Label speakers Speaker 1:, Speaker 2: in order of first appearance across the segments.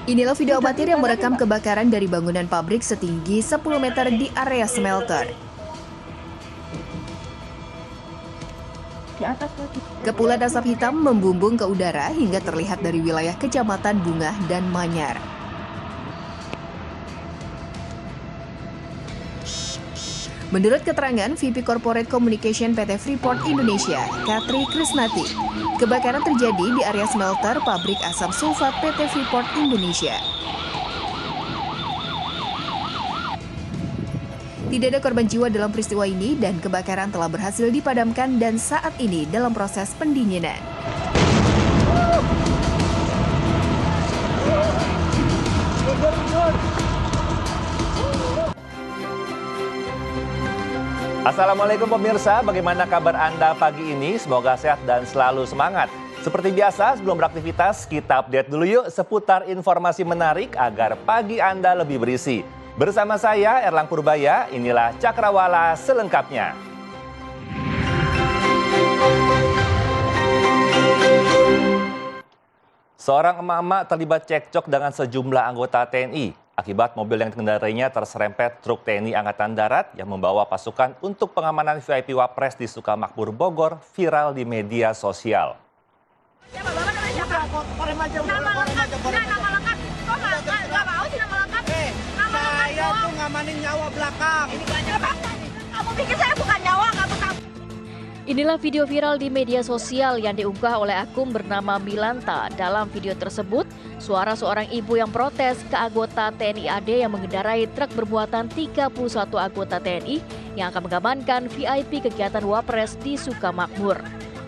Speaker 1: Inilah video amatir yang merekam kebakaran dari bangunan pabrik setinggi 10 meter di area smelter. Kepulan asap hitam membumbung ke udara hingga terlihat dari wilayah Kecamatan Bungah dan Manyar. Menurut keterangan VP Corporate Communication PT Freeport Indonesia, Katri Krisnati, kebakaran terjadi di area smelter pabrik asam sulfat PT Freeport Indonesia. Tidak ada korban jiwa dalam peristiwa ini dan kebakaran telah berhasil dipadamkan dan saat ini dalam proses pendinginan.
Speaker 2: Assalamualaikum pemirsa, bagaimana kabar Anda pagi ini? Semoga sehat dan selalu semangat. Seperti biasa, sebelum beraktivitas, kita update dulu yuk seputar informasi menarik agar pagi Anda lebih berisi. Bersama saya, Erlang Purbaya, inilah Cakrawala selengkapnya. Seorang emak-emak terlibat cekcok dengan sejumlah anggota TNI. Akibat mobil yang dikendarainya terserempet truk TNI Angkatan Darat yang membawa pasukan untuk pengamanan VIP Wapres di Sukamakmur, Bogor viral di media sosial.
Speaker 3: Siapa? Bapak namanya siapa? Nama lengkap. Nama lengkap. Kok nggak mau sih nama lengkap? Nama lengkap
Speaker 4: Saya tuh ngamanin nyawa belakang.
Speaker 3: Ini banyak apa? Kamu pikir saya bukan nyawa, kamu tahu?
Speaker 5: Inilah video viral di media sosial yang diunggah oleh akun bernama Milanta. Dalam video tersebut, suara seorang ibu yang protes ke anggota TNI AD yang mengendarai truk bermuatan 31 anggota TNI yang akan mengamankan VIP kegiatan Wapres di Sukamakmur.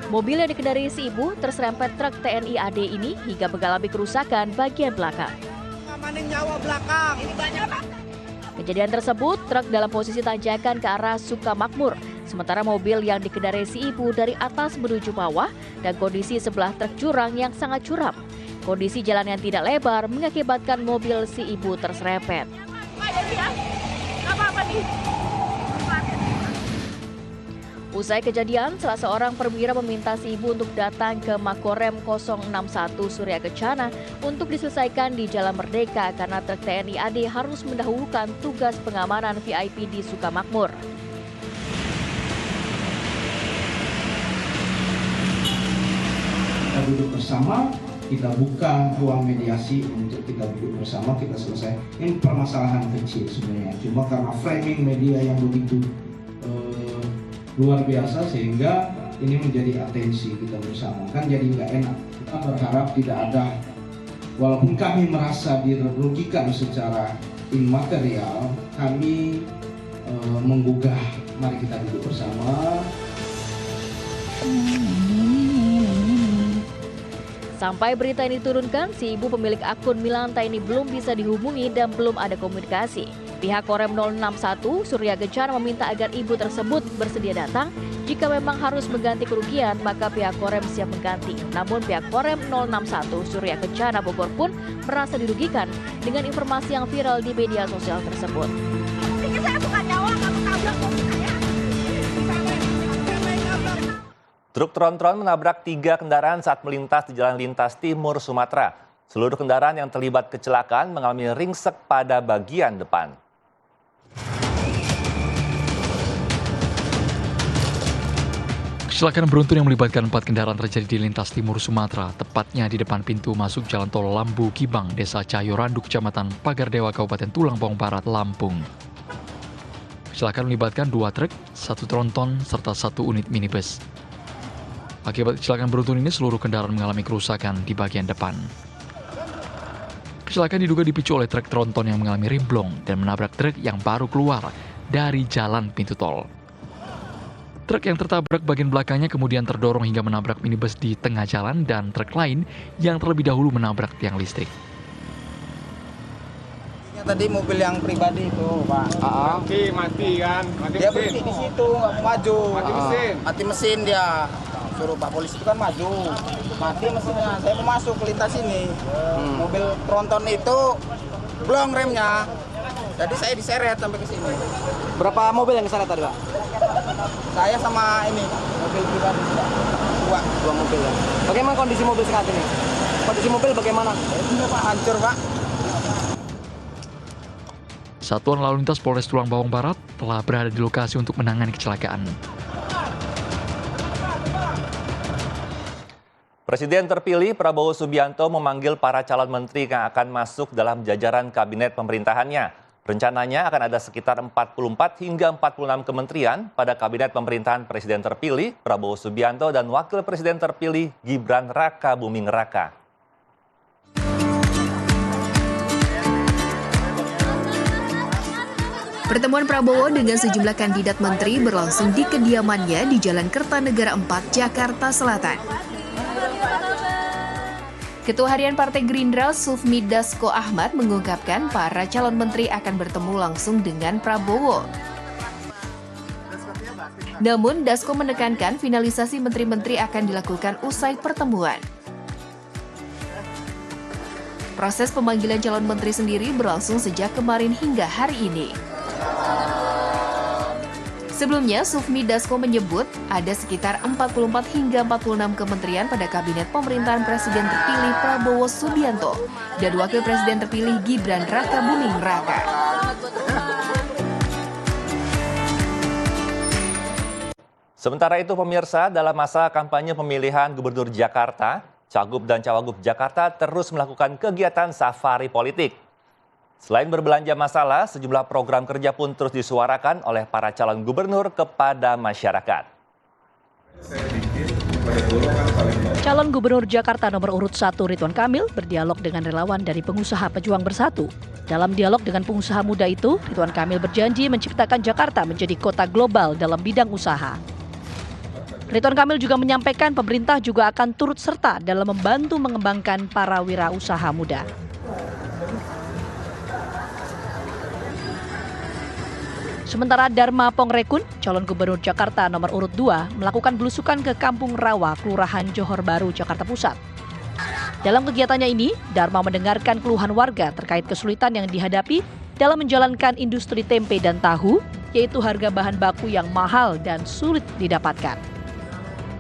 Speaker 5: Mobil yang dikendarai si ibu terserempet truk TNI AD ini hingga mengalami kerusakan bagian belakang.
Speaker 4: Ngamanin nyawa belakang.
Speaker 3: Ini banyak apa?
Speaker 5: Kejadian tersebut, truk dalam posisi tanjakan ke arah Sukamakmur. Sementara mobil yang dikendarai si ibu dari atas menuju bawah dan kondisi sebelah truk jurang yang sangat curam. Kondisi jalan yang tidak lebar mengakibatkan mobil si ibu terserempet.
Speaker 3: Apa nih?
Speaker 5: Usai kejadian, salah seorang perwira meminta si ibu untuk datang ke Makorem 061 Surya Kencana untuk diselesaikan di Jalan Merdeka karena truk TNI AD harus mendahulukan tugas pengamanan VIP di Sukamakmur.
Speaker 6: Kita duduk bersama, kita buka ruang mediasi untuk kita duduk bersama, kita selesai. Ini permasalahan kecil sebenarnya, cuma karena framing media yang begitu luar biasa sehingga ini menjadi atensi kita bersama, kan jadi nggak enak. Kita berharap tidak ada, walaupun kami merasa dirugikan secara imaterial, kami menggugah, mari kita duduk bersama.
Speaker 5: Sampai berita ini diturunkan, si ibu pemilik akun Milanta ini belum bisa dihubungi dan belum ada komunikasi. Pihak Korem 061 Surya Kencana meminta agar ibu tersebut bersedia datang. Jika memang harus mengganti kerugian, maka pihak Korem siap mengganti. Namun pihak Korem 061 Surya Kencana Bogor pun merasa dirugikan dengan informasi yang viral di media sosial tersebut.
Speaker 3: Kamu pikir saya bukan nyawa, kamu tabrak mobil saya?
Speaker 2: Truk tronton menabrak 3 kendaraan saat melintas di Jalan Lintas Timur Sumatera. Seluruh kendaraan yang terlibat kecelakaan mengalami ringsek pada bagian depan.
Speaker 7: Kecelakaan beruntun yang melibatkan 4 kendaraan terjadi di lintas timur Sumatera, tepatnya di depan pintu masuk Jalan Tol Lambu Kibang, Desa Cahyorandu, Kecamatan Pagardewa, Kabupaten Tulangbong Barat, Lampung. Kecelakaan melibatkan 2 truk, 1 tronton, serta 1 unit minibus. Akibat kecelakaan beruntun ini, seluruh kendaraan mengalami kerusakan di bagian depan. Kecelakaan diduga dipicu oleh truk tronton yang mengalami rimblong dan menabrak truk yang baru keluar dari jalan pintu tol. Truk yang tertabrak bagian belakangnya kemudian terdorong hingga menabrak minibus di tengah jalan dan truk lain yang terlebih dahulu menabrak tiang listrik.
Speaker 4: Tadi mobil yang pribadi itu, Pak.
Speaker 8: Mati kan? Mati
Speaker 4: Dia
Speaker 8: mesin.
Speaker 4: berhenti di situ, nggak mau maju.
Speaker 8: Mati mesin.
Speaker 4: Mati mesin dia. Suruh Pak Polisi itu kan maju. Mati mesinnya. Saya mau masuk ke lintas ini. Mobil tronton itu blong remnya. Jadi saya diseret sampai ke sini.
Speaker 9: Berapa mobil yang kesana tadi, Pak?
Speaker 4: Saya sama ini mobil pribadi.
Speaker 9: Dua mobil ya. Bagaimana kondisi mobil saat ini? Kondisi mobil bagaimana?
Speaker 4: Pak, hancur, Pak.
Speaker 7: Satuan Lalu Lintas Polres Tulang Bawang Barat telah berada di lokasi untuk menangani kecelakaan.
Speaker 2: Presiden terpilih Prabowo Subianto memanggil para calon menteri yang akan masuk dalam jajaran kabinet pemerintahannya. Rencananya akan ada sekitar 44 hingga 46 kementerian pada kabinet pemerintahan Presiden terpilih Prabowo Subianto dan Wakil Presiden terpilih Gibran Raka Buming Raka.
Speaker 1: Pertemuan Prabowo dengan sejumlah kandidat menteri berlangsung di kediamannya di Jalan Kertanegara 4, Jakarta Selatan. Ketua Harian Partai Gerindra Sufmi Dasko Ahmad mengungkapkan para calon menteri akan bertemu langsung dengan Prabowo. Namun, Dasko menekankan finalisasi menteri-menteri akan dilakukan usai pertemuan. Proses pemanggilan calon menteri sendiri berlangsung sejak kemarin hingga hari ini. Sebelumnya, Sufmi Dasko menyebut ada sekitar 44 hingga 46 kementerian pada kabinet pemerintahan Presiden terpilih Prabowo Subianto dan Wakil Presiden terpilih Gibran Raka Buming Raka.
Speaker 2: Sementara itu pemirsa, dalam masa kampanye pemilihan Gubernur Jakarta, Cagup dan Cawagup Jakarta terus melakukan kegiatan safari politik. Selain berbelanja masalah, sejumlah program kerja pun terus disuarakan oleh para calon gubernur kepada masyarakat.
Speaker 5: Calon Gubernur Jakarta nomor urut 1 Ridwan Kamil berdialog dengan relawan dari pengusaha Pejuang Bersatu. Dalam dialog dengan pengusaha muda itu, Ridwan Kamil berjanji menciptakan Jakarta menjadi kota global dalam bidang usaha. Ridwan Kamil juga menyampaikan pemerintah juga akan turut serta dalam membantu mengembangkan para wirausaha muda. Sementara Dharma Pongrekun, calon gubernur Jakarta nomor urut 2, melakukan belusukan ke Kampung Rawa, Kelurahan Johor Baru, Jakarta Pusat. Dalam kegiatannya ini, Dharma mendengarkan keluhan warga terkait kesulitan yang dihadapi dalam menjalankan industri tempe dan tahu, yaitu harga bahan baku yang mahal dan sulit didapatkan.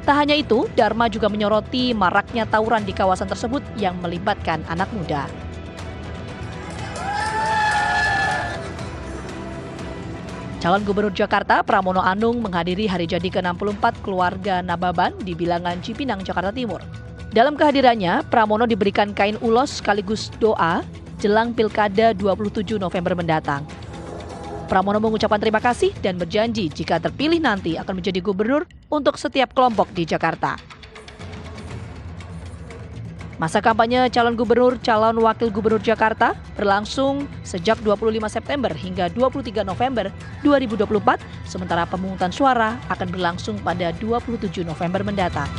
Speaker 5: Tak hanya itu, Dharma juga menyoroti maraknya tawuran di kawasan tersebut yang melibatkan anak muda. Calon Gubernur Jakarta Pramono Anung menghadiri hari jadi ke-64 keluarga Nababan di Bilangan Cipinang, Jakarta Timur. Dalam kehadirannya, Pramono diberikan kain ulos sekaligus doa jelang Pilkada 27 November mendatang. Pramono mengucapkan terima kasih dan berjanji jika terpilih nanti akan menjadi gubernur untuk setiap kelompok di Jakarta. Masa kampanye calon gubernur, calon wakil gubernur Jakarta berlangsung sejak 25 September hingga 23 November 2024, sementara pemungutan suara akan berlangsung pada 27 November mendatang.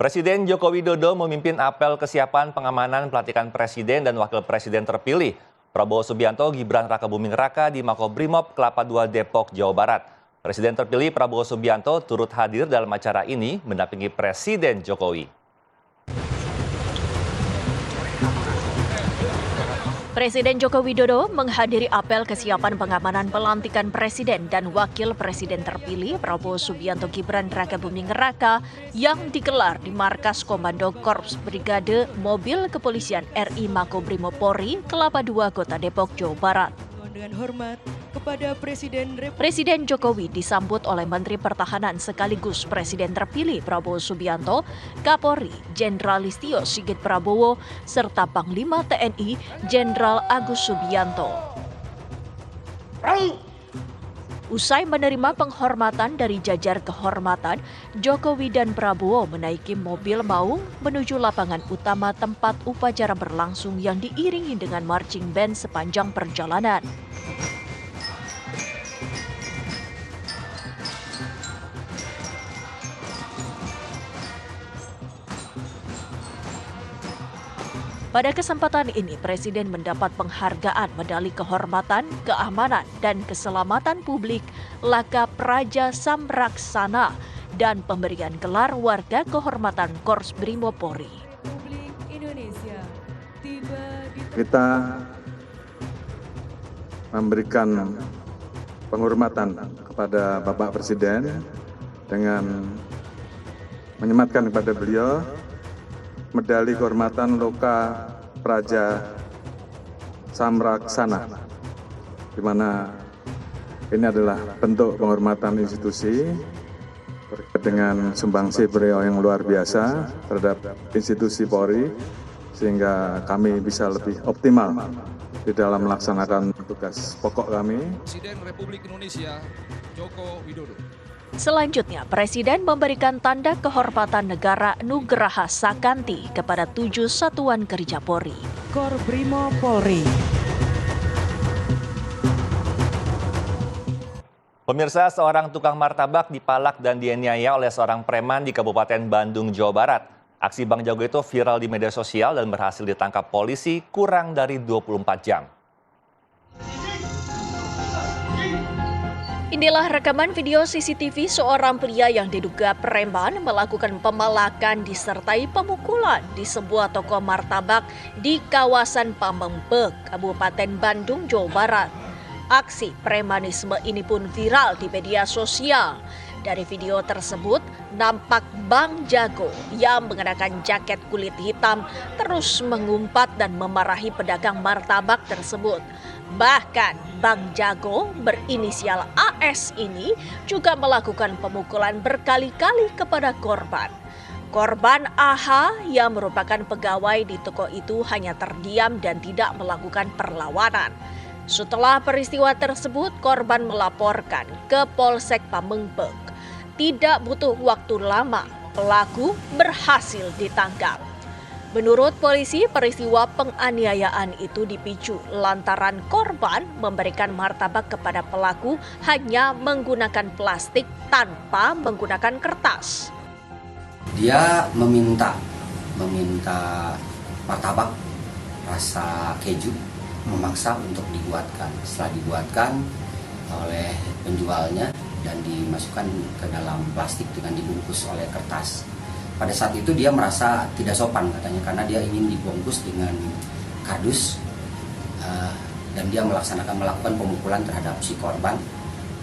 Speaker 2: Presiden Joko Widodo memimpin apel kesiapan pengamanan pelantikan Presiden dan Wakil Presiden terpilih Prabowo Subianto Gibran Raka Buming Raka di Makobrimob Kelapa II Depok, Jawa Barat. Presiden terpilih Prabowo Subianto turut hadir dalam acara ini mendampingi Presiden Jokowi.
Speaker 5: Presiden Joko Widodo menghadiri apel kesiapan pengamanan pelantikan Presiden dan Wakil Presiden terpilih Prabowo Subianto Gibran Raka Buming Raka yang digelar di Markas Komando Korps Brigade Mobil Kepolisian RI Makobrimob Polri, Kelapa II, Kota Depok, Jawa Barat.
Speaker 10: Dengan hormat kepada
Speaker 5: Presiden Jokowi disambut oleh Menteri Pertahanan sekaligus Presiden terpilih Prabowo Subianto, Kapolri Jenderal Listio Sigit Prabowo, serta Panglima TNI Jenderal Agus Subianto. Usai menerima penghormatan dari jajar kehormatan, Jokowi dan Prabowo menaiki mobil maung menuju lapangan utama tempat upacara berlangsung yang diiringi dengan marching band sepanjang perjalanan. Pada kesempatan ini, Presiden mendapat penghargaan medali kehormatan, keamanan, dan keselamatan publik Laka Praja Samraksana dan pemberian gelar warga kehormatan Korps Brimob Polri.
Speaker 10: Republik Indonesia tiba di
Speaker 11: kita memberikan penghormatan kepada Bapak Presiden dengan menyematkan kepada beliau medali kehormatan Loka Praja Samraksana, di mana ini adalah bentuk penghormatan institusi terkait dengan sumbangsi beliau yang luar biasa terhadap institusi Polri, sehingga kami bisa lebih optimal di dalam melaksanakan tugas pokok kami.
Speaker 12: Presiden Republik Indonesia Joko Widodo.
Speaker 5: Selanjutnya, Presiden memberikan tanda kehormatan negara Nugraha Sakanti kepada 7 satuan kerja Polri.
Speaker 10: Korbrimo Polri.
Speaker 2: Pemirsa, seorang tukang martabak dipalak dan dianiaya oleh seorang preman di Kabupaten Bandung, Jawa Barat. Aksi Bang Jago itu viral di media sosial dan berhasil ditangkap polisi kurang dari 24 jam.
Speaker 5: Inilah rekaman video CCTV seorang pria yang diduga preman melakukan pemalakan disertai pemukulan di sebuah toko martabak di kawasan Pamengpeuk, Kabupaten Bandung, Jawa Barat. Aksi premanisme ini pun viral di media sosial. Dari video tersebut, nampak Bang Jago yang mengenakan jaket kulit hitam terus mengumpat dan memarahi pedagang martabak tersebut. Bahkan Bang Jago berinisial AS ini juga melakukan pemukulan berkali-kali kepada korban. Korban AH yang merupakan pegawai di toko itu hanya terdiam dan tidak melakukan perlawanan. Setelah peristiwa tersebut, korban melaporkan ke Polsek Pamengpeuk. Tidak butuh waktu lama, pelaku berhasil ditangkap. Menurut polisi, peristiwa penganiayaan itu dipicu lantaran korban memberikan martabak kepada pelaku hanya menggunakan plastik tanpa menggunakan kertas.
Speaker 13: Dia meminta martabak rasa keju, memaksa untuk dibuatkan. Setelah dibuatkan oleh penjualnya dan dimasukkan ke dalam plastik dengan dibungkus oleh kertas. Pada saat itu dia merasa tidak sopan katanya karena dia ingin dibungkus dengan kardus dan dia melakukan pemukulan terhadap si korban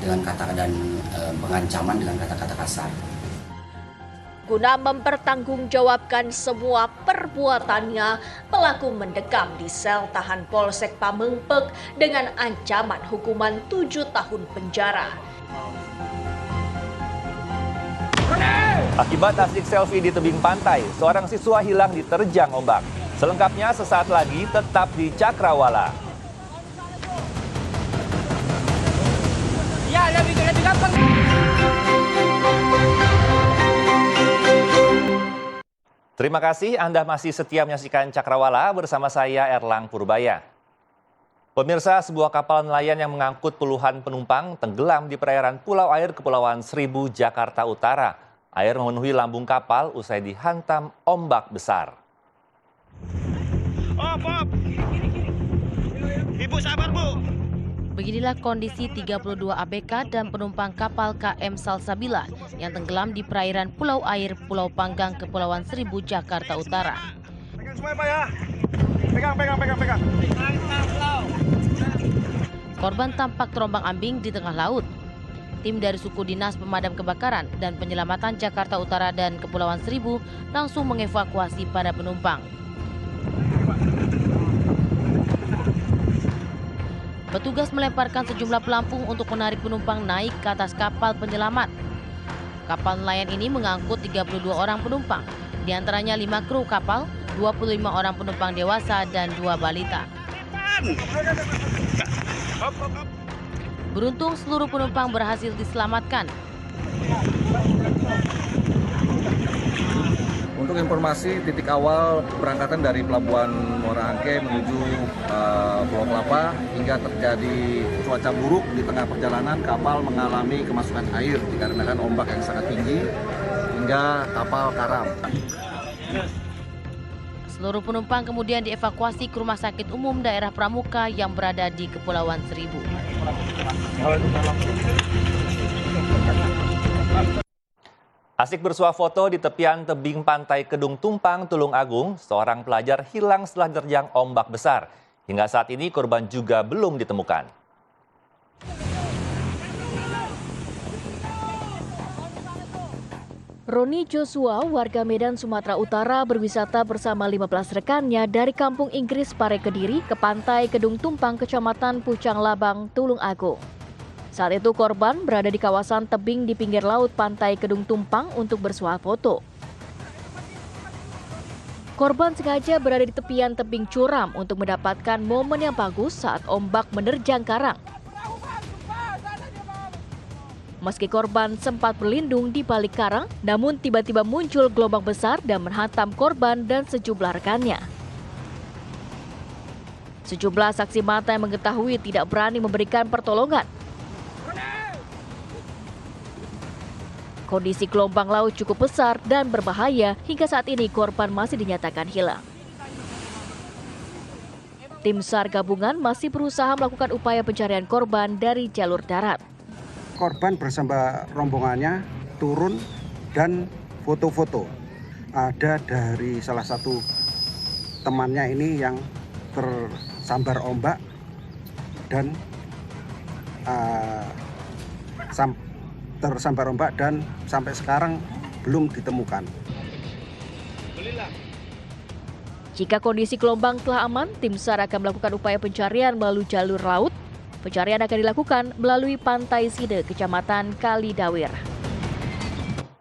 Speaker 13: dengan kata dan pengancaman dengan kata-kata kasar.
Speaker 5: Guna mempertanggungjawabkan semua perbuatannya, pelaku mendekam di sel tahan Polsek Pamengpeuk dengan ancaman hukuman 7 tahun penjara.
Speaker 2: Akibat asik selfie di tebing pantai, seorang siswa hilang diterjang ombak. Selengkapnya sesaat lagi tetap di Cakrawala.
Speaker 9: Ya, lebih gampang.
Speaker 2: Terima kasih Anda masih setia menyaksikan Cakrawala bersama saya Erlang Purbaya. Pemirsa, sebuah kapal nelayan yang mengangkut puluhan penumpang tenggelam di perairan Pulau Air Kepulauan Seribu, Jakarta Utara. Air memenuhi lambung kapal usai dihantam ombak besar.
Speaker 8: Ibu sabar, Bu.
Speaker 14: Beginilah kondisi 32 ABK dan penumpang kapal KM Salsabila yang tenggelam di perairan Pulau Air, Pulau Panggang, Kepulauan Seribu, Jakarta Utara.
Speaker 8: Pegang semua, Pak ya. Pegang.
Speaker 14: Korban tampak terombang-ambing di tengah laut. Tim dari suku Dinas Pemadam Kebakaran dan Penyelamatan Jakarta Utara dan Kepulauan Seribu langsung mengevakuasi para penumpang. Petugas melemparkan sejumlah pelampung untuk menarik penumpang naik ke atas kapal penyelamat. Kapal nelayan ini mengangkut 32 orang penumpang, di antaranya 5 kru kapal, 25 orang penumpang dewasa, dan 2 balita. Beruntung seluruh penumpang berhasil diselamatkan.
Speaker 15: Untuk informasi, titik awal berangkatan dari Pelabuhan Muara Angke menuju Pulau Kelapa hingga terjadi cuaca buruk di tengah perjalanan, kapal mengalami kemasukan air dikarenakan ombak yang sangat tinggi hingga kapal karam.
Speaker 14: Seluruh penumpang kemudian dievakuasi ke Rumah Sakit Umum Daerah Pramuka yang berada di Kepulauan Seribu.
Speaker 2: Asik bersuah foto di tepian tebing pantai Kedung Tumpang, Tulung Agung, seorang pelajar hilang setelah diterjang ombak besar. Hingga saat ini korban juga belum ditemukan.
Speaker 5: Roni Joshua, warga Medan, Sumatera Utara, berwisata bersama 15 rekannya dari Kampung Inggris Pare Kediri ke pantai Kedung Tumpang, Kecamatan Pucang Labang, Tulung Agung. Saat itu korban berada di kawasan tebing di pinggir laut pantai Kedung Tumpang untuk bersuah foto. Korban sengaja berada di tepian tebing curam untuk mendapatkan momen yang bagus saat ombak menerjang karang. Meski korban sempat berlindung di balik karang, namun tiba-tiba muncul gelombang besar dan menghantam korban dan sejumlah rekannya. Sejumlah saksi mata yang mengetahui tidak berani memberikan pertolongan. Kondisi gelombang laut cukup besar dan berbahaya, hingga saat ini korban masih dinyatakan hilang. Tim SAR gabungan masih berusaha melakukan upaya pencarian korban dari jalur darat.
Speaker 4: Korban bersama rombongannya turun dan foto-foto. Ada dari salah satu temannya ini yang tersambar ombak dan tersambar ombak dan sampai sekarang belum ditemukan.
Speaker 5: Jika kondisi gelombang telah aman, tim SAR akan melakukan upaya pencarian melalui jalur laut. Pencarian akan dilakukan melalui Pantai Side, Kecamatan Kalidawir.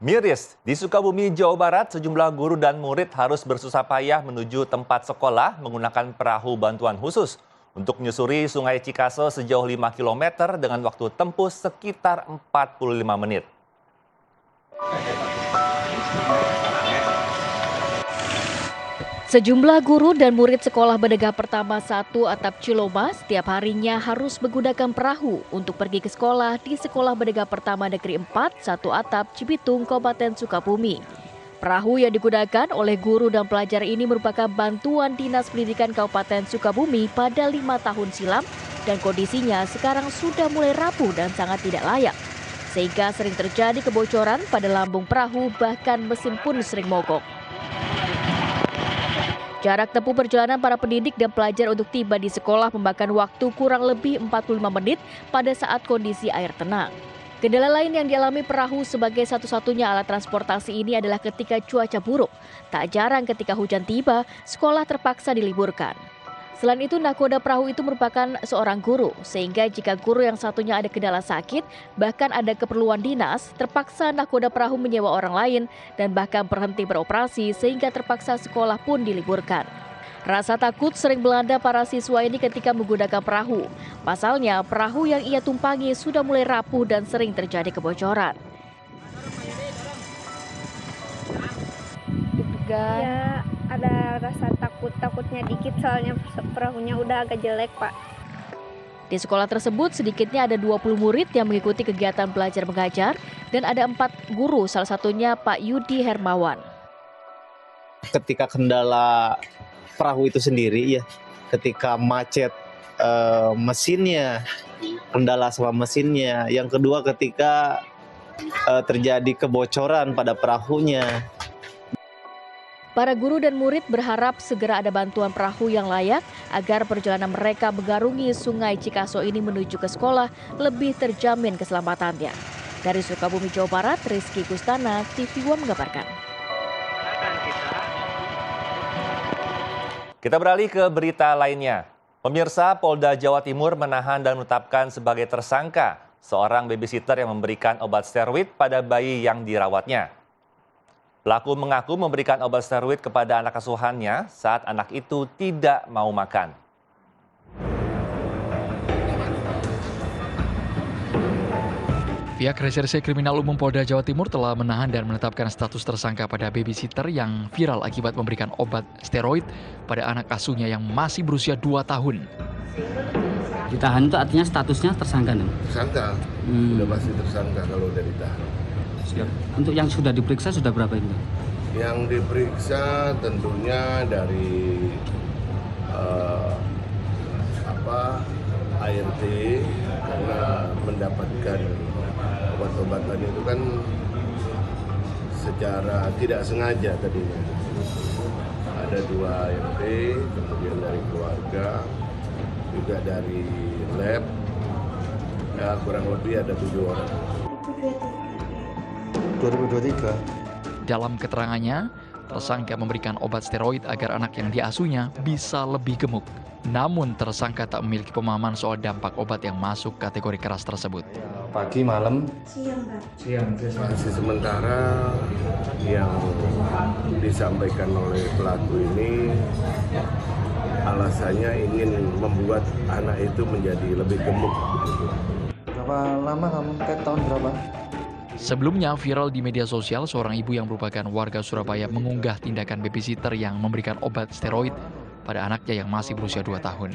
Speaker 2: Miris, di Sukabumi, Jawa Barat, sejumlah guru dan murid harus bersusah payah menuju tempat sekolah menggunakan perahu bantuan khusus untuk menyusuri Sungai Cikaso sejauh 5 km dengan waktu tempuh sekitar 45 menit.
Speaker 5: Sejumlah guru dan murid sekolah Menengah Pertama 1 Atap Ciloma setiap harinya harus menggunakan perahu untuk pergi ke sekolah di Sekolah Menengah Pertama Negeri 4 1 Atap Cibitung, Kabupaten Sukabumi. Perahu yang digunakan oleh guru dan pelajar ini merupakan bantuan Dinas Pendidikan Kabupaten Sukabumi pada 5 tahun silam dan kondisinya sekarang sudah mulai rapuh dan sangat tidak layak. Sehingga sering terjadi kebocoran pada lambung perahu, bahkan mesin pun sering mogok. Jarak tempuh perjalanan para pendidik dan pelajar untuk tiba di sekolah memakan waktu kurang lebih 45 menit pada saat kondisi air tenang. Kendala lain yang dialami perahu sebagai satu-satunya alat transportasi ini adalah ketika cuaca buruk. Tak jarang ketika hujan tiba, sekolah terpaksa diliburkan. Selain itu, nakoda perahu itu merupakan seorang guru, sehingga jika guru yang satunya ada kendala sakit, bahkan ada keperluan dinas, terpaksa nakoda perahu menyewa orang lain dan bahkan berhenti beroperasi sehingga terpaksa sekolah pun diliburkan. Rasa takut sering melanda para siswa ini ketika menggunakan perahu. Pasalnya, perahu yang ia tumpangi sudah mulai rapuh dan sering terjadi kebocoran.
Speaker 16: Ya, ada rasa takutnya dikit soalnya perahunya udah agak jelek, Pak.
Speaker 5: Di sekolah tersebut sedikitnya ada 20 murid yang mengikuti kegiatan belajar mengajar dan ada 4 guru, salah satunya Pak Yudi Hermawan.
Speaker 17: Ketika kendala perahu itu sendiri ya, ketika macet mesinnya, kendala sama mesinnya. Yang kedua ketika terjadi kebocoran pada perahunya.
Speaker 5: Para guru dan murid berharap segera ada bantuan perahu yang layak agar perjalanan mereka mengarungi Sungai Cikaso ini menuju ke sekolah lebih terjamin keselamatannya. Dari Sukabumi, Jawa Barat, Rizky Kustana, TV One mengabarkan.
Speaker 2: Kita beralih ke berita lainnya. Pemirsa, Polda Jawa Timur menahan dan menetapkan sebagai tersangka seorang babysitter yang memberikan obat steroid pada bayi yang dirawatnya. Pelaku mengaku memberikan obat steroid kepada anak asuhannya saat anak itu tidak mau makan.
Speaker 7: Pihak Reserse Kriminal Umum Polda Jawa Timur telah menahan dan menetapkan status tersangka pada babysitter yang viral akibat memberikan obat steroid pada anak asuhnya yang masih berusia 2 tahun.
Speaker 18: Ditahan itu artinya statusnya tersangka nih?
Speaker 19: Tersangka, udah pasti tersangka kalau udah ditahan.
Speaker 18: Siap. Untuk yang sudah diperiksa sudah berapa ini?
Speaker 19: Yang diperiksa tentunya dari ART karena mendapatkan obat-obatan itu kan secara tidak sengaja tadinya. Ada 2 MT, kemudian dari keluarga, juga dari lab, ya kurang lebih ada 7 orang.
Speaker 7: 2023. Dalam keterangannya, tersangka memberikan obat steroid agar anak yang diasuhnya bisa lebih gemuk. Namun tersangka tak memiliki pemahaman soal dampak obat yang masuk kategori keras tersebut.
Speaker 4: Pagi, malam,
Speaker 19: Siang. Masih sementara yang disampaikan oleh pelaku ini alasannya ingin membuat anak itu menjadi lebih gemuk.
Speaker 4: berapa lama kamu? Tahun berapa?
Speaker 7: Sebelumnya viral di media sosial seorang ibu yang merupakan warga Surabaya mengunggah tindakan babysitter yang memberikan obat steroid pada anaknya yang masih berusia 2 tahun.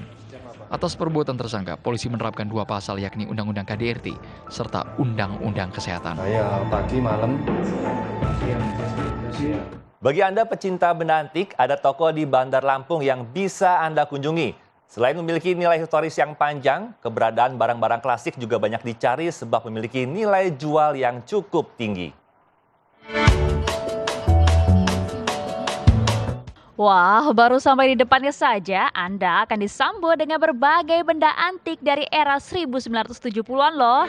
Speaker 7: Atas perbuatan tersangka, polisi menerapkan 2 pasal yakni Undang-Undang KDRT serta Undang-Undang Kesehatan.
Speaker 4: Pagi, malam.
Speaker 2: Bagi Anda pecinta benda antik, ada toko di Bandar Lampung yang bisa Anda kunjungi. Selain memiliki nilai historis yang panjang, keberadaan barang-barang klasik juga banyak dicari sebab memiliki nilai jual yang cukup tinggi.
Speaker 5: Wah, baru sampai di depannya saja, Anda akan disambut dengan berbagai benda antik dari era 1970-an loh.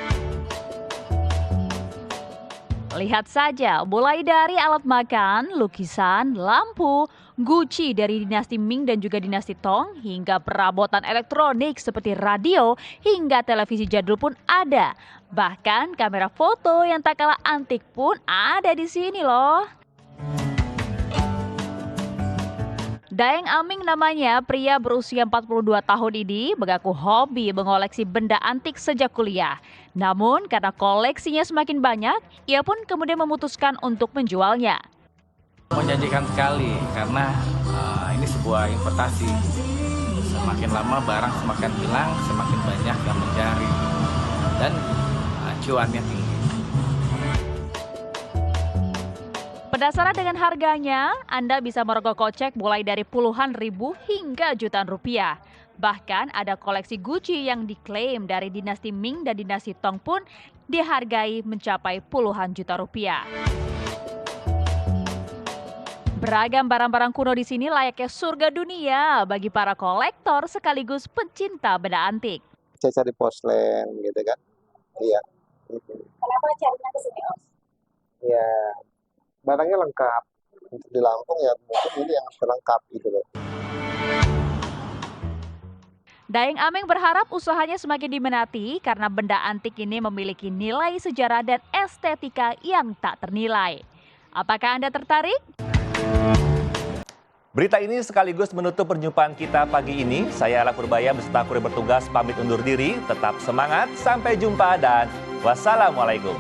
Speaker 5: Lihat saja, mulai dari alat makan, lukisan, lampu, guci dari dinasti Ming dan juga dinasti Tong, hingga perabotan elektronik seperti radio hingga televisi jadul pun ada. Bahkan kamera foto yang tak kalah antik pun ada di sini loh. Daeng Aming namanya, pria berusia 42 tahun ini mengaku hobi mengoleksi benda antik sejak kuliah. Namun karena koleksinya semakin banyak, ia pun kemudian memutuskan untuk menjualnya.
Speaker 20: Menjanjikan sekali karena ini sebuah investasi. Semakin lama barang semakin hilang, semakin banyak yang mencari dan cuannya tinggi.
Speaker 5: Penasaran dengan harganya? Anda bisa merogoh kocek mulai dari puluhan ribu hingga jutaan rupiah. Bahkan ada koleksi Gucci yang diklaim dari dinasti Ming dan dinasti Tong pun dihargai mencapai puluhan juta rupiah. Beragam barang-barang kuno di sini layaknya surga dunia bagi para kolektor sekaligus pencinta benda antik.
Speaker 17: Saya cari porselen gitu kan. Iya.
Speaker 3: Kenapa carinya ke sini, Om?
Speaker 17: Ya, barangnya lengkap. Untuk di Lampung ya mungkin ini yang terlengkap gitu loh.
Speaker 5: Daeng Aming berharap usahanya semakin diminati karena benda antik ini memiliki nilai sejarah dan estetika yang tak ternilai. Apakah Anda tertarik?
Speaker 2: Berita ini sekaligus menutup perjumpaan kita pagi ini. Saya Ella Purbaya beserta kru bertugas pamit undur diri. Tetap semangat, sampai jumpa dan wassalamualaikum.